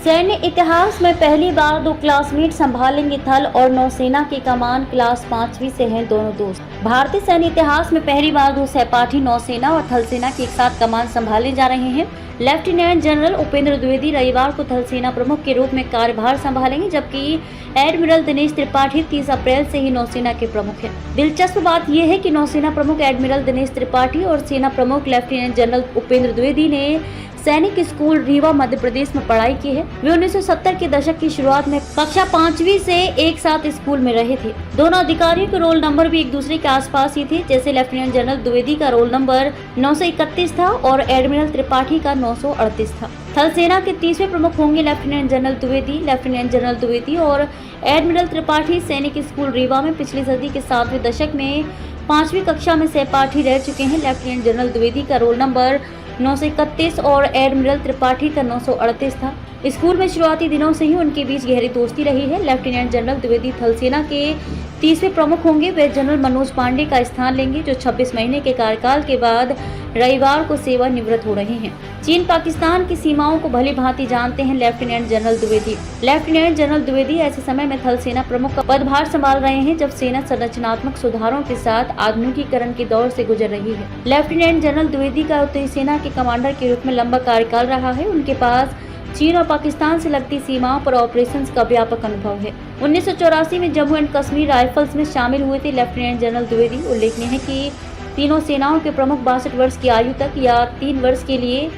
सैन्य इतिहास में पहली बार दो क्लासमेट संभालेंगे थल और नौसेना की कमान। क्लास 5वीं से हैं दोनों दोस्त। भारतीय सैन्य इतिहास में पहली बार दो सहपाठी नौसेना और थल सेना के एक साथ कमान संभाले जा रहे हैं। लेफ्टिनेंट जनरल उपेंद्र द्विवेदी रविवार को थल सेना प्रमुख के रूप में कार्यभार संभालेंगे, जबकि एडमिरल दिनेश त्रिपाठी 30 अप्रैल से ही नौसेना के प्रमुख हैं। दिलचस्प बात यह है कि नौसेना प्रमुख एडमिरल दिनेश त्रिपाठी और सेना प्रमुख लेफ्टिनेंट जनरल उपेंद्र द्विवेदी ने सैनिक स्कूल रीवा मध्य प्रदेश में पढ़ाई की है। वे 1970 के दशक की शुरुआत में कक्षा 5वीं से एक साथ स्कूल में रहे थे। दोनों अधिकारियों के रोल नंबर भी एक दूसरे के आसपास ही थे। जैसे लेफ्टिनेंट जनरल द्विवेदी का रोल नंबर 931 था और एडमिरल त्रिपाठी का 938 था। थल सेना के 30वें प्रमुख होंगे lieutenant general Dwivedi. Lieutenant general Dwivedi और एडमिरल त्रिपाठी सैनिक स्कूल रीवा में पिछली सदी के 7वें दशक में 5वीं कक्षा में सहपाठी रह चुके हैं। लेफ्टिनेंट जनरल द्विवेदी का रोल नंबर 931 और एडमिरल त्रिपाठी का 938 था। स्कूल में शुरुआती दिनों से ही उनके बीच गहरी दोस्ती रही है। लेफ्टिनेंट जनरल द्विवेदी थल सेना के 30वें प्रमुख होंगे। वे जनरल मनोज पांडे का स्थान लेंगे, जो 26 महीने के कार्यकाल के बाद रविवार को सेवानिवृत्त हो रहे हैं। चीन पाकिस्तान की सीमाओं को भली भांति जानते हैं lieutenant general Dwivedi. Lieutenant general Dwivedi ऐसे समय में थल सेना प्रमुख का पदभार संभाल रहे हैं जब सेना संरचनात्मक सुधारों के साथ आधुनिकीकरण के दौर से गुजर रही है। लेफ्टिनेंट जनरल द्विवेदी का उत्तरी सेना के कमांडर के रूप में लंबा कार्यकाल रहा है। उनके पास चीन और पाकिस्तान से लगती सीमाओं पर ऑपरेशंस का व्यापक अनुभव है। 1984 में जम्मू एंड कश्मीर राइफल्स में शामिल हुए थे लेफ्टिनेंट जनरल द्विवेदी। उल्लेखनीय है कि तीनों सेनाओं के प्रमुख 62 वर्ष की आयु तक या 3 वर्ष के लिए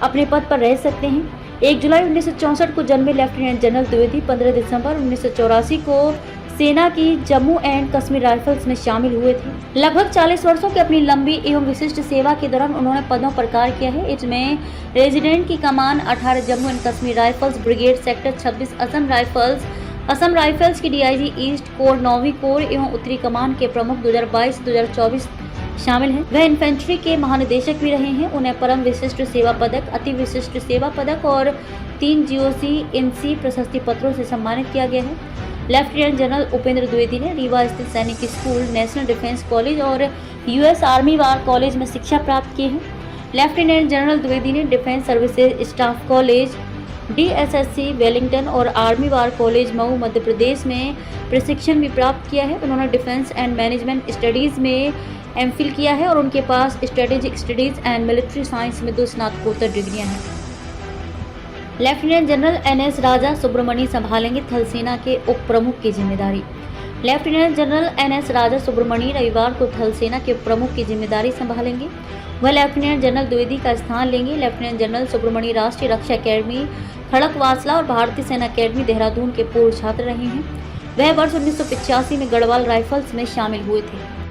अपने पद पर रह सकते हैं। 1 जुलाई 1964 को जन्मे लेफ्टिनेंट जनरल द्विवेदी 15 दिसंबर 1984 को सेना की जम्मू एंड कश्मीर राइफल्स में शामिल हुए थे। लगभग 40 वर्षों की अपनी लंबी एवं विशिष्ट सेवा के दौरान उन्होंने पदों पर कार्य किया है। इसमें रेजिडेंट की कमान 18 Jammu and Kashmir rifles brigade, sector 26 Assam rifles की DIG ईस्ट कोर 9वीं कोर एवं उत्तरी कमान के प्रमुख 2022-2024 शामिल हैं। वह इन्फेंट्री के महानिदेशक भी रहे हैं। उन्हें परम विशिष्ट सेवा पदक, अति विशिष्ट सेवा पदक और 3 GOC INC प्रशस्ति पत्रों से सम्मानित किया गया है। लेफ्टिनेंट जनरल उपेंद्र द्विवेदी ने रीवा स्थित सैनिक स्कूल, नेशनल डिफेंस कॉलेज और US आर्मी वार कॉलेज में शिक्षा प्राप्त की है। लेफ्टिनेंट जनरल द्विवेदी ने defence services staff college, DSSC Wellington और army war college Mhow Madhya Pradesh में प्रशिक्षण भी प्राप्त किया है। उन्होंने डिफेंस एंड मैनेजमेंट स्टडीज़ में MPhil किया है और उनके पास strategic studies and military science में 2 स्नातकोत्तर डिग्रियां हैं। Lieutenant general NS Raja Subramani संभालेंगे थल सेना के उप प्रमुख की जिम्मेदारी। Lieutenant general NS Raja Subramani रविवार को थल सेना के प्रमुख की जिम्मेदारी संभालेंगे। वह लेफ्टिनेंट जनरल द्विवेदी का स्थान लेंगे। लेफ्टिनेंट जनरल सुब्रमणी राष्ट्रीय रक्षा अकेडमी खड़कवासला और भारतीय सेना अकेडमी देहरादून के पूर्व छात्र रहे हैं। वह वर्ष 1985 में गढ़वाल राइफल्स में शामिल हुए थे।